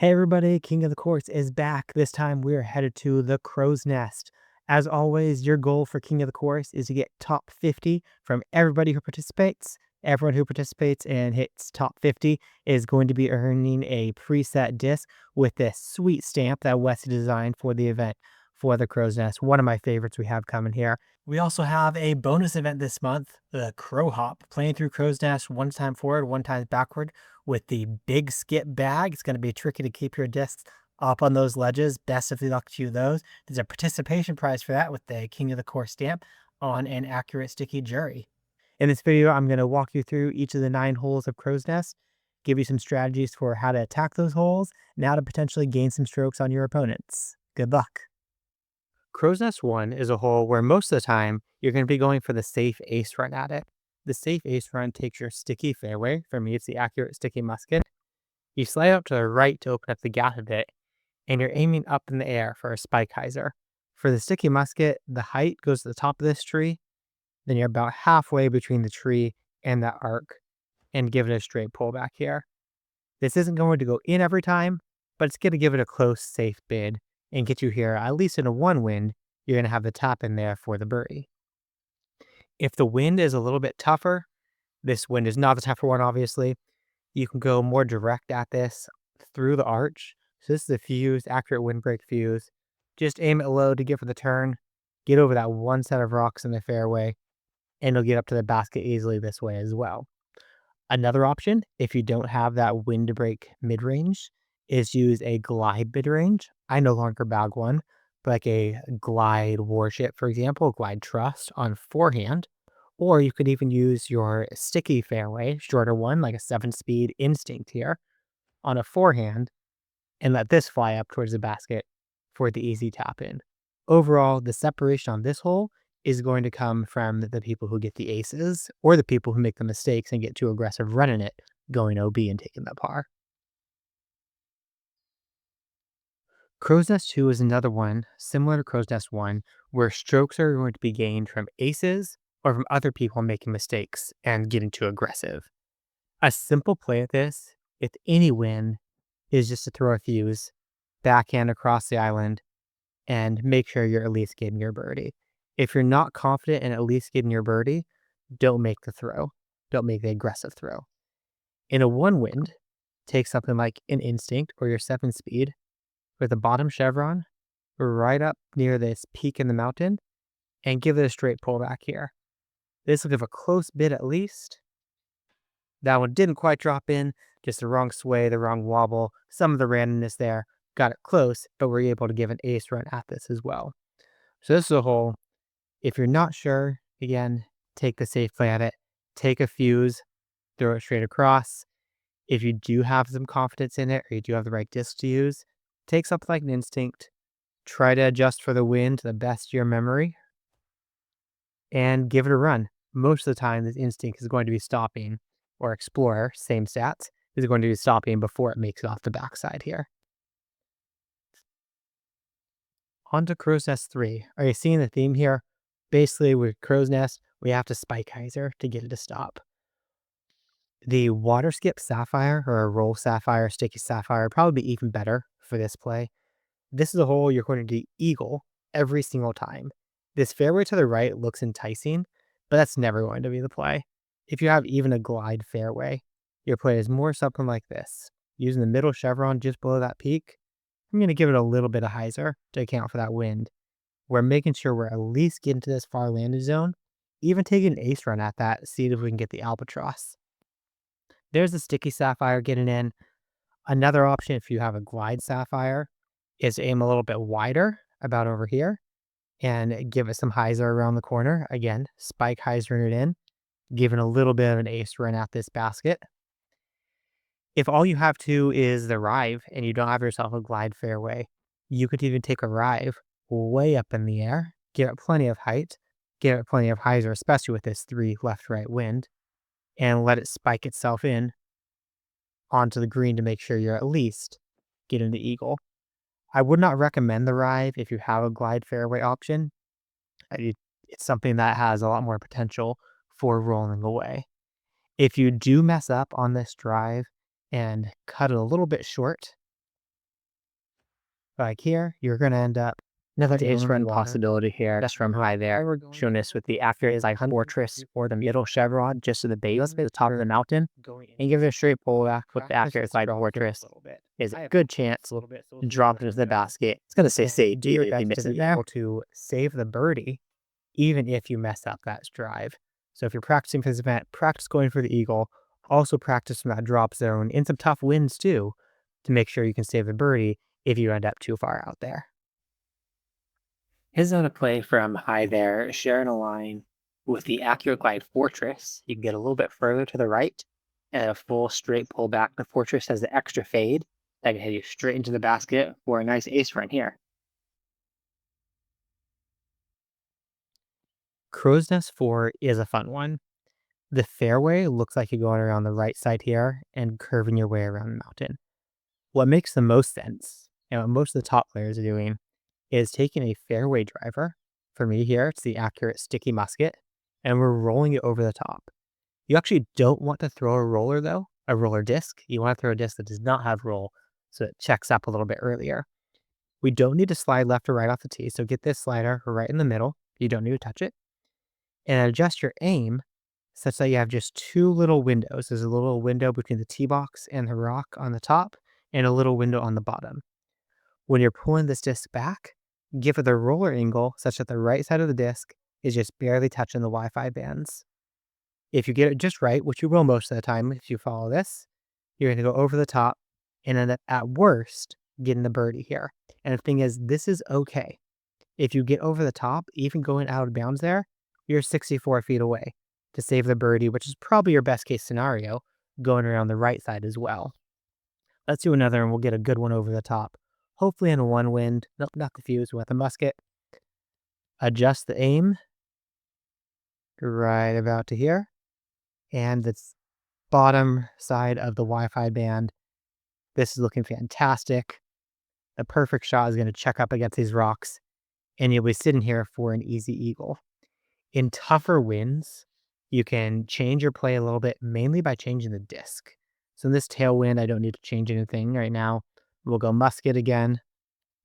Hey everybody, King of the Courts is back. This time we are headed to the Crow's Nest. As always, your goal for King of the Course is to get top 50 from everybody who participates. Everyone who participates and hits top 50 is going to be earning a preset disc with this sweet stamp that Wesley designed for the event for the Crow's Nest. One of my favorites we have coming here. We also have a bonus event this month, the Crow Hop, playing through Crow's Nest one time forward, one time backward with the big skip bag. It's going to be tricky to keep your discs up on those ledges. Best of luck to you those. There's a participation prize for that with the King of the Course stamp on an accurate sticky jury. In this video, I'm going to walk you through each of the 9 holes of Crow's Nest, give you some strategies for how to attack those holes, and how to potentially gain some strokes on your opponents. Good luck. Crow's Nest 1 is a hole where most of the time you're going to be going for the safe ace run at it. The safe ace run takes your sticky fairway. For me, it's the accurate sticky musket. You slide out to the right to open up the gap a bit, and you're aiming up in the air for a spike hyzer. For the sticky musket, the height goes to the top of this tree, then you're about halfway between the tree and that arc, and give it a straight pullback here. This isn't going to go in every time, but it's going to give it a close, safe bid and get you here, at least in a one wind, you're going to have the tap in there for the birdie. If the wind is a little bit tougher, this wind is not the tougher one, obviously, you can go more direct at this through the arch. So this is a fuse, accurate windbreak fuse. Just aim it low to get for the turn, get over that one set of rocks in the fairway, and it'll get up to the basket easily this way as well. Another option, if you don't have that windbreak mid-range, is use a glide mid-range. I no longer bag one, but like a glide warship, for example, glide trust on forehand. Or you could even use your sticky fairway, shorter one, like a 7-speed instinct here, on a forehand, and let this fly up towards the basket for the easy tap in. Overall, the separation on this hole is going to come from the people who get the aces or the people who make the mistakes and get too aggressive running it, going OB and taking that par. Crow's Nest 2 is another one, similar to Crow's Nest 1, where strokes are going to be gained from aces or from other people making mistakes and getting too aggressive. A simple play at this, with any win, is just to throw a fuse, backhand across the island, and make sure you're at least getting your birdie. If you're not confident in at least getting your birdie, don't make the throw. Don't make the aggressive throw. In a one wind, take something like an instinct or your 7-speed with the bottom chevron right up near this peak in the mountain and give it a straight pullback here. This will give a close bid at least. That one didn't quite drop in, just the wrong sway, the wrong wobble, some of the randomness there. Got it close, but we're able to give an ace run at this as well. So this is a hole. If you're not sure, again, take the safe play at it. Take a fuse, throw it straight across. If you do have some confidence in it, or you do have the right disc to use, take something like an instinct. Try to adjust for the wind to the best of your memory, and give it a run. Most of the time, this instinct is going to be stopping, or explorer, same stats, is going to be stopping before it makes it off the backside here. On to Crow's Nest 3. Are you seeing the theme here? Basically, with Crow's Nest, we have to spike hyzer to get it to stop. The water skip sapphire or a roll sapphire, sticky sapphire, probably be even better for this play. This is a hole you're going to do eagle every single time. This fairway to the right looks enticing, but that's never going to be the play. If you have even a glide fairway, your play is more something like this. Using the middle chevron just below that peak, I'm going to give it a little bit of hyzer to account for that wind. We're making sure we're at least getting to this far landing zone, even taking an ace run at that, see if we can get the albatross. There's the sticky sapphire getting in. Another option, if you have a glide sapphire, is to aim a little bit wider, about over here, and give it some hyzer around the corner. Again, spike hyzering it in, giving a little bit of an ace run at this basket. If all you have to is the rive and you don't have yourself a glide fairway, you could even take a rive way up in the air, give it plenty of height, give it plenty of hyzer, especially with this 3 left-right wind, and let it spike itself in onto the green to make sure you're at least getting the eagle. I would not recommend the rive if you have a glide fairway option. It's something that has a lot more potential for rolling away. If you do mess up on this drive and cut it a little bit short, Like here, you're going to end up another Dave's ace run run possibility here. That's from high there. Showing this with the accurate like fortress or the middle chevron just to the base at the top of the mountain. And give it a straight pull back with the accurate side fortress. Is a good chance to drop it into the basket. It's going to say save. Do your If you best miss to it be there. able to save the birdie, even if you mess up that drive. So if you're practicing for this event, practice going for the eagle. Also practice from that drop zone in some tough winds too, to make sure you can save the birdie if you end up too far out there. His zone of play from high there, sharing a line with the accurate glide fortress. You can get a little bit further to the right and a full straight pull back. The fortress has the extra fade that can hit you straight into the basket for a nice ace run here. Crow's Nest 4 is a fun one. The fairway looks like you're going around the right side here and curving your way around the mountain. What makes the most sense, and what most of the top players are doing, is taking a fairway driver. For me here, it's the accurate sticky musket, and we're rolling it over the top. You actually don't want to throw a roller though, a roller disc. You want to throw a disc that does not have roll, so it checks up a little bit earlier. We don't need to slide left or right off the tee, so get this slider right in the middle. You don't need to touch it. And adjust your aim such that you have just two little windows. There's a little window between the tee box and the rock on the top, and a little window on the bottom. When you're pulling this disc back, give it the roller angle such that the right side of the disc is just barely touching the Wi-Fi bands. If you get it just right, which you will most of the time if you follow this, you're going to go over the top and end up at worst getting the birdie here. And the thing is, this is okay. If you get over the top, even going out of bounds there, you're 64 feet away to save the birdie, which is probably your best case scenario, going around the right side as well. Let's do another and we'll get a good one over the top. Hopefully in a one wind. Nope, not the fuse with a musket. Adjust the aim right about to here. And the bottom side of the Wi-Fi band. This is looking fantastic. The perfect shot is going to check up against these rocks, and you'll be sitting here for an easy eagle. In tougher winds, you can change your play a little bit, mainly by changing the disc. So in this tailwind, I don't need to change anything right now. We'll go musket again.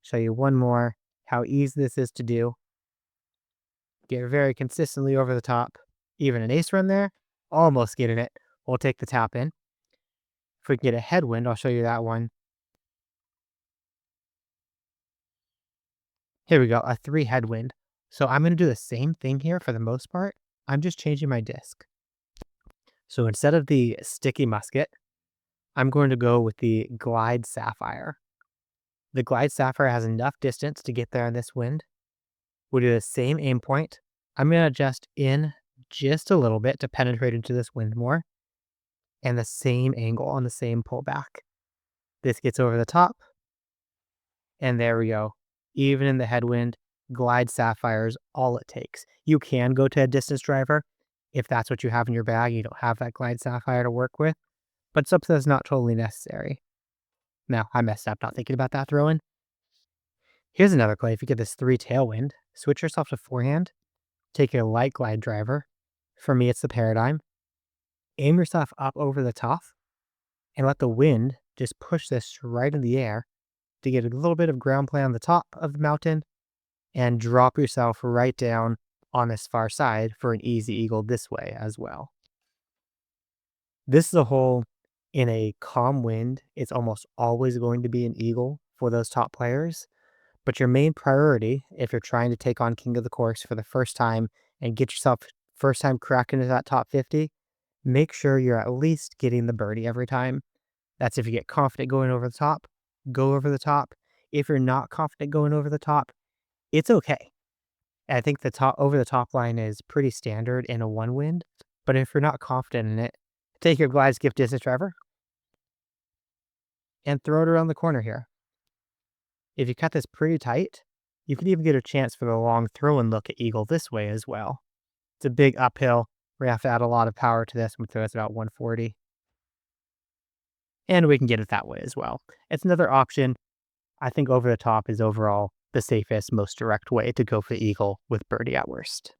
Show you one more, how easy this is to do. Get very consistently over the top. Even an ace run there, almost getting it. We'll take the tap in. If we can get a headwind, I'll show you that one. Here we go, a 3 headwind. So I'm going to do the same thing here for the most part. I'm just changing my disc. So instead of the sticky musket, I'm going to go with the Glide Sapphire. The Glide Sapphire has enough distance to get there in this wind. We'll do the same aim point. I'm going to adjust in just a little bit to penetrate into this wind more. And the same angle on the same pullback. This gets over the top. And there we go. Even in the headwind, Glide Sapphire is all it takes. You can go to a distance driver if that's what you have in your bag. You don't have that Glide Sapphire to work with, but something that's not totally necessary. Now, I messed up not thinking about that throw-in. Here's another play. If you get this 3 tailwind, switch yourself to forehand, take your light glide driver. For me, it's the Paradigm. Aim yourself up over the top and let the wind just push this right in the air to get a little bit of ground play on the top of the mountain and drop yourself right down on this far side for an easy eagle this way as well. This is a hole in a calm wind. It's almost always going to be an eagle for those top players. But your main priority, if you're trying to take on King of the Course for the first time and get yourself first time crack into that top 50, make sure you're at least getting the birdie every time. That's if you get confident going over the top, go over the top. If you're not confident going over the top, it's okay. I think the top over the top line is pretty standard in a one wind, but if you're not confident in it, take your Glide Skip distance driver and throw it around the corner here. If you cut this pretty tight, you can even get a chance for the long throw and look at eagle this way as well. It's a big uphill. We have to add a lot of power to this. We throw it's about 140. And we can get it that way as well. It's another option. I think over the top is overall the safest, most direct way to go for the eagle with birdie at worst.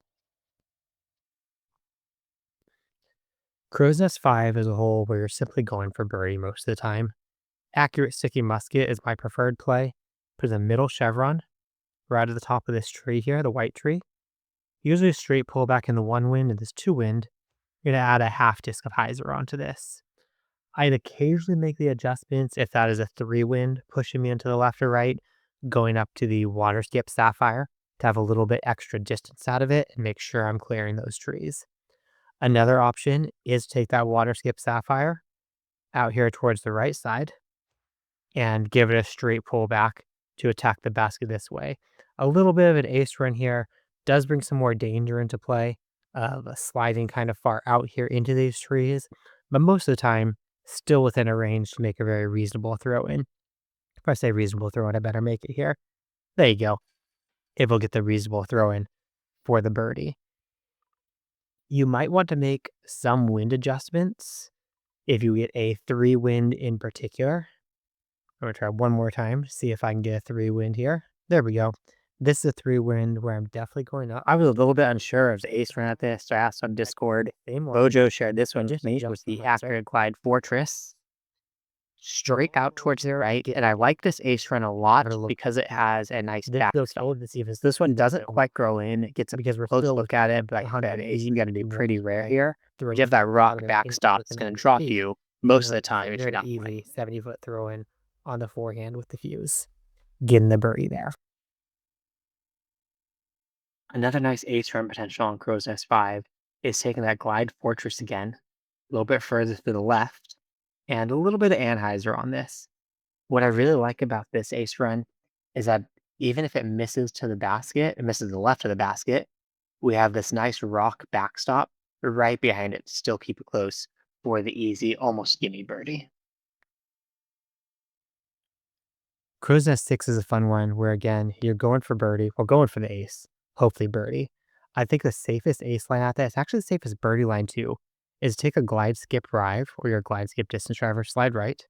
Crow's Nest 5 is a hole where you're simply going for birdie most of the time. Accurate sticky musket is my preferred play, put the middle chevron right at the top of this tree here, the white tree. Usually straight pull back in the one wind and this two wind. You're going to add a half disc of hyzer onto this. I'd occasionally make the adjustments if that is a three wind pushing me into the left or right, going up to the water skip sapphire to have a little bit extra distance out of it and make sure I'm clearing those trees. Another option is take that water skip sapphire out here towards the right side and give it a straight pull back to attack the basket this way. A little bit of an ace run here does bring some more danger into play of sliding kind of far out here into these trees, but most of the time, still within a range to make a very reasonable throw in. If I say reasonable throw in, I better make it here. There you go. It will get the reasonable throw in for the birdie. You might want to make some wind adjustments if you get a three wind in particular. I'm going to try one more time to see if I can get a three wind here. There we go. This is a three wind where I'm definitely going up. I was a little bit unsure of the ace run at this, so I asked on Discord. Bojo shared this one with me with the Accurate Glide Fortress. Straight out towards the right, and I like this ace run a lot because it has a nice backstop. This one doesn't quite grow in. It gets because we're supposed to look at it, but that ace you got to be pretty rare here. You have that rock backstop, it's going to drop you most of the time if you're not easy 70-foot throw in on the forehand with the fuse, getting the birdie there. Another nice ace run potential on Crow's Nest 5 is taking that Glide Fortress again, a little bit further to the left, and a little bit of anhyzer on this. What I really like about this ace run is that even if it misses to the basket, it misses the left of the basket, we have this nice rock backstop right behind it to still keep it close for the easy, almost gimme birdie. Crow's Nest 6 is a fun one where, again, you're going for birdie, well, going for the ace, hopefully birdie. I think the safest ace line out there, it's actually the safest birdie line too, is take a glide skip drive or your glide skip distance driver, slide right,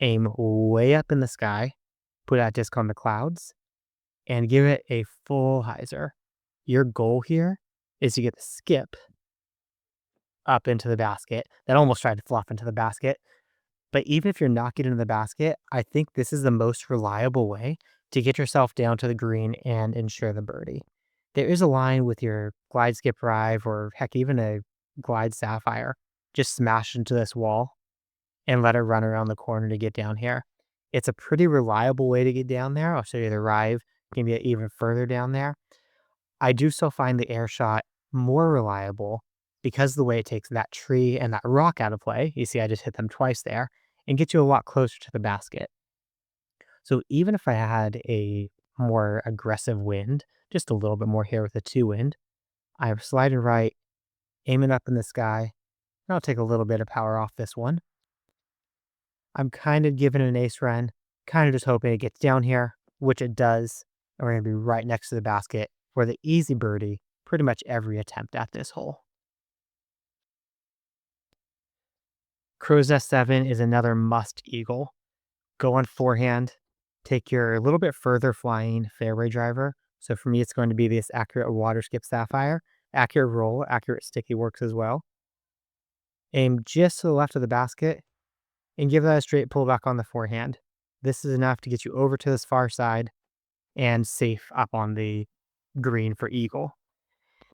aim way up in the sky, put that disc on the clouds, and give it a full hyzer. Your goal here is to get the skip up into the basket. That almost tried to fluff into the basket. But even if you're not getting into the basket, I think this is the most reliable way to get yourself down to the green and ensure the birdie. There is a line with your glide skip drive or heck, even a glide sapphire. Just smash into this wall and let it run around the corner to get down here. It's a pretty reliable way to get down there. I'll show you the drive. Can get even further down there. I do still find the air shot more reliable because the way it takes that tree and that rock out of play. You see, I just hit them twice there and get you a lot closer to the basket. So even if I had a more aggressive wind, just a little bit more here with a two wind, I'm sliding right, aiming up in the sky. And I'll take a little bit of power off this one. I'm kind of giving it an ace run, kind of just hoping it gets down here, which it does. And we're going to be right next to the basket for the easy birdie pretty much every attempt at this hole. Crow's Nest 7 is another must eagle. Go on forehand, take your a little bit further flying fairway driver. So for me, it's going to be this Accurate Water Skip Sapphire. Accurate roll, Accurate sticky works as well. Aim just to the left of the basket and give that a straight pull back on the forehand. This is enough to get you over to this far side and safe up on the green for eagle.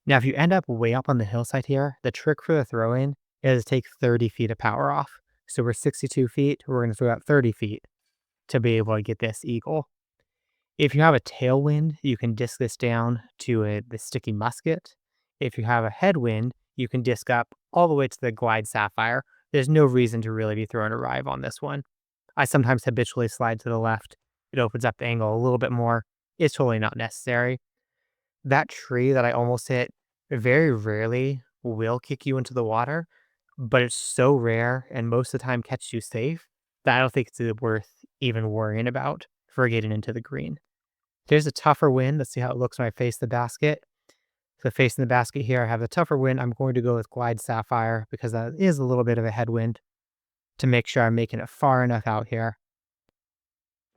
Now, if you end up way up on the hillside here, the trick for the throw-in is to take 30 feet of power off. So we're 62 feet, we're going to throw out 30 feet to be able to get this eagle. If you have a tailwind, you can disc this down to the sticky musket. If you have a headwind, you can disc up all the way to the glide sapphire. There's no reason to really be throwing a drive on this one. I sometimes habitually slide to the left. It opens up the angle a little bit more. It's totally not necessary. That tree that I almost hit very rarely will kick you into the water, but it's so rare and most of the time catches you safe that I don't think it's worth even worrying about for getting into the green. There's a tougher wind. Let's see how it looks when I face the basket. So facing the basket here, I have the tougher wind. I'm going to go with Glide Sapphire because that is a little bit of a headwind to make sure I'm making it far enough out here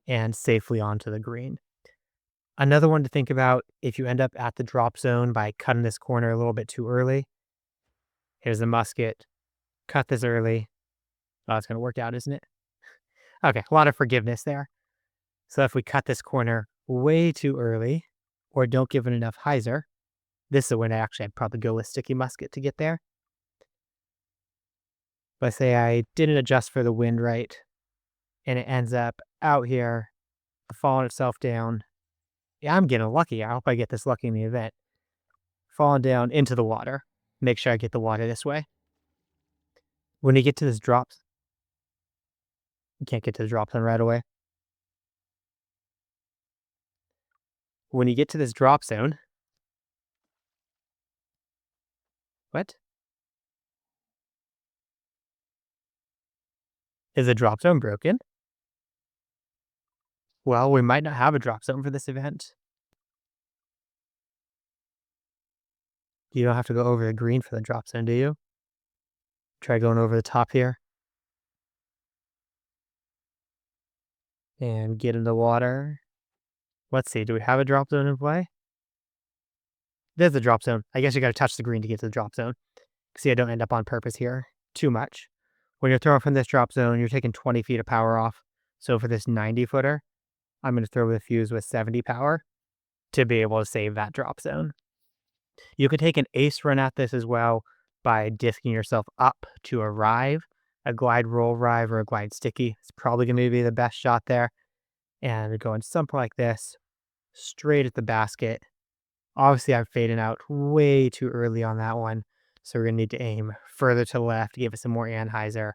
and safely onto the green. Another one to think about if you end up at the drop zone by cutting this corner a little bit too early. Here's the musket. Cut this early. Oh, it's going to work out, isn't it? Okay, a lot of forgiveness there. So if we cut this corner way too early or don't give it enough hyzer, this is when I'd probably go with Sticky Musket to get there. But say I didn't adjust for the wind right, and it ends up out here, falling itself down. Yeah, I'm getting lucky. I hope I get this lucky in the event. Falling down into the water. Make sure I get the water this way. When you get to this drop, you can't get to the drop zone right away. When you get to this drop zone, what? Is the drop zone broken? Well, we might not have a drop zone for this event. You don't have to go over the green for the drop zone, do you? Try going over the top here. And get in the water. Let's see, do we have a drop zone in play? There's the drop zone. I guess you gotta touch the green to get to the drop zone. See, I don't end up on purpose here too much. When you're throwing from this drop zone, you're taking 20 feet of power off. So for this 90 footer, I'm going to throw the fuse with 70 power to be able to save that drop zone. You can take an ace run at this as well by disking yourself up to arrive. A glide roll rive or a glide sticky. It's probably going to be the best shot there. And going something like this, straight at the basket. Obviously, I'm fading out way too early on that one. So we're going to need to aim further to the left, give it some more anhyzer.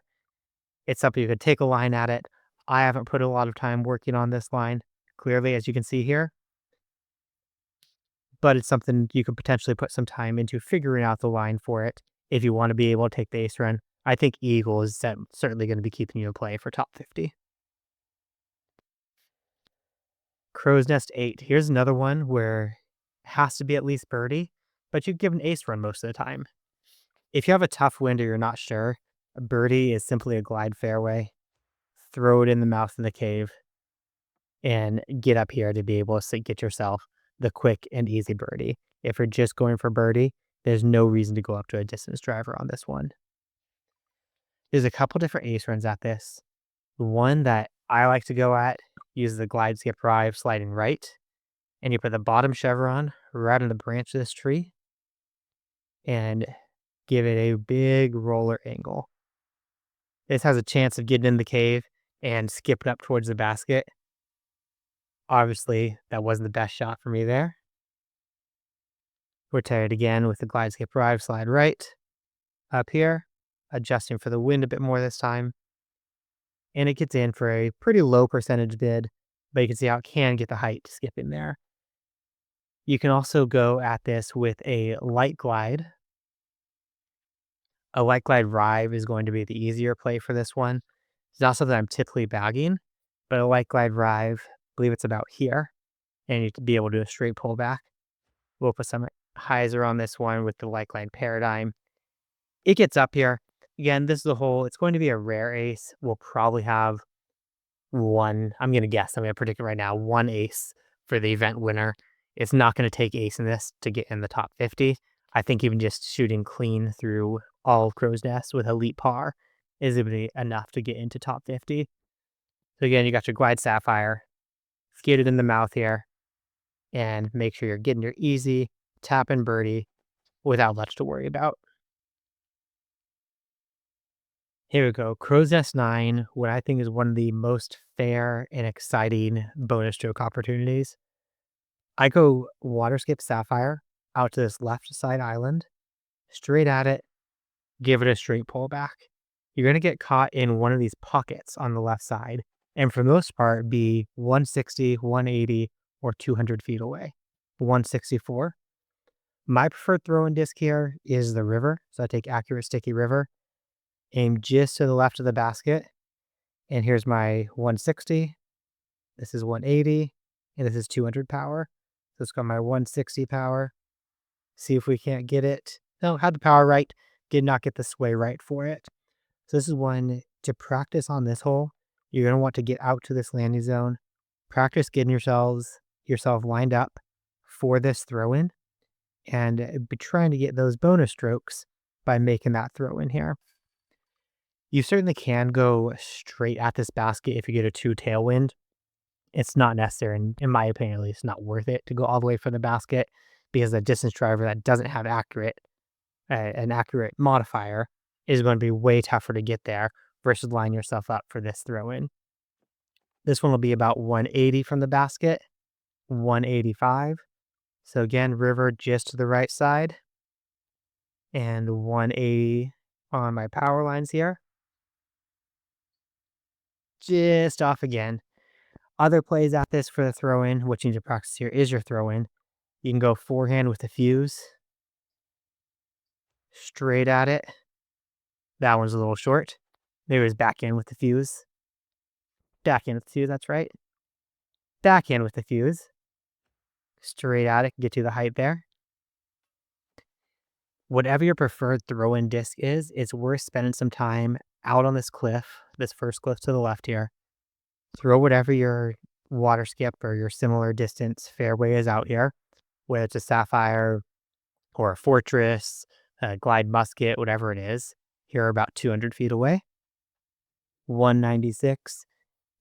It's something you could take a line at it. I haven't put a lot of time working on this line, clearly, as you can see here. But it's something you could potentially put some time into figuring out the line for it if you want to be able to take the ace run. I think Eagle is certainly going to be keeping you in play for top 50. Crow's Nest 8. Here's another one where it has to be at least birdie, but you give an ace run most of the time. If you have a tough wind or you're not sure, a birdie is simply a glide fairway. Throw it in the mouth of the cave and get up here to be able to get yourself the quick and easy birdie. If you're just going for birdie, there's no reason to go up to a distance driver on this one. There's a couple different ace runs at this. The one that I like to go at uses the glide skip drive sliding right, and you put the bottom chevron right on the branch of this tree and give it a big roller angle. This has a chance of getting in the cave and skipping up towards the basket. Obviously, that wasn't the best shot for me there. Rotate it again with the glide skip drive, slide right, up here, adjusting for the wind a bit more this time. And it gets in for a pretty low percentage bid, but you can see how it can get the height to skip in there. You can also go at this with a light glide. A light glide rive is going to be the easier play for this one. It's not something I'm typically bagging, but a light glide rive, I believe it's about here, and you to be able to do a straight pullback. We'll put some hyzer on this one with the light glide paradigm. It gets up here. Again, this is the hole. It's going to be a rare ace. We'll probably have one, I'm going to predict it right now, one ace for the event winner. It's not going to take ace in this to get in the top 50. I think even just shooting clean through all of Crow's Nest with elite par is going to be enough to get into top 50. So again, you got your glide sapphire, get it in the mouth here, and make sure you're getting your easy tap and birdie without much to worry about. Here we go. Crow's Nest 9, what I think is one of the most fair and exciting bonus stroke opportunities. I go water skip sapphire out to this left side island, straight at it, give it a straight pullback. You're going to get caught in one of these pockets on the left side, and for the most part, be 160, 180, or 200 feet away. 164. My preferred throwing disc here is the river, so I take Accurate Sticky River, aim just to the left of the basket, and here's my 160. This is 180, and this is 200 power. So let's go my 160 power. See if we can't get it. No, had the power right. Did not get the sway right for it. So this is one to practice on this hole. You're going to want to get out to this landing zone. Practice getting yourself lined up for this throw-in. And be trying to get those bonus strokes by making that throw-in here. You certainly can go straight at this basket if you get a 2 tailwind. it's not necessary, in my opinion at least, not worth it to go all the way for the basket because a distance driver that doesn't have an accurate modifier is going to be way tougher to get there versus lining yourself up for this throw in. This one will be about 180 from the basket, 185. So again, river just to the right side and 180 on my power lines here. Just off again. Other plays at this for the throw in, what you need to practice here is your throw in. You can go forehand with the fuse, straight at it. That one's a little short. There was backhand with the fuse. Backhand with the fuse, that's right. Backhand with the fuse. Straight at it, get to the height there. Whatever your preferred throw-in disc is, it's worth spending some time out on this cliff, this first cliff to the left here. Throw whatever your water skip or your similar distance fairway is out here, whether it's a sapphire or a fortress, a glide musket, whatever it is. Here about 200 feet away. 196.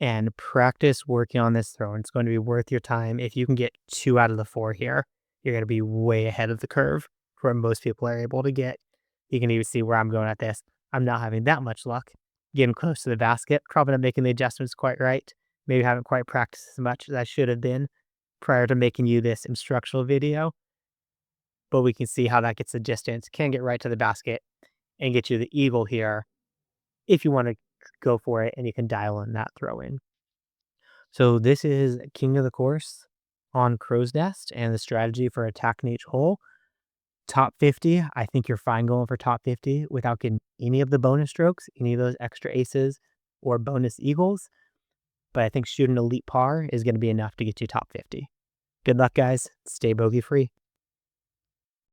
And practice working on this throw. It's going to be worth your time. If you can get 2 out of the 4 here, you're going to be way ahead of the curve where most people are able to get. You can even see where I'm going at this. I'm not having that much luck getting close to the basket. Probably not making the adjustments quite right. Maybe haven't quite practiced as much as I should have been prior to making you this instructional video. But we can see how that gets the distance. Can get right to the basket and get you the eagle here if you want to go for it, and you can dial in that throw in. So this is King of the Course on Crow's Nest and the strategy for attacking each hole. Top 50, I think you're fine going for top 50 without getting any of the bonus strokes, any of those extra aces or bonus eagles. But I think shooting elite par is going to be enough to get you top 50. Good luck, guys. Stay bogey free.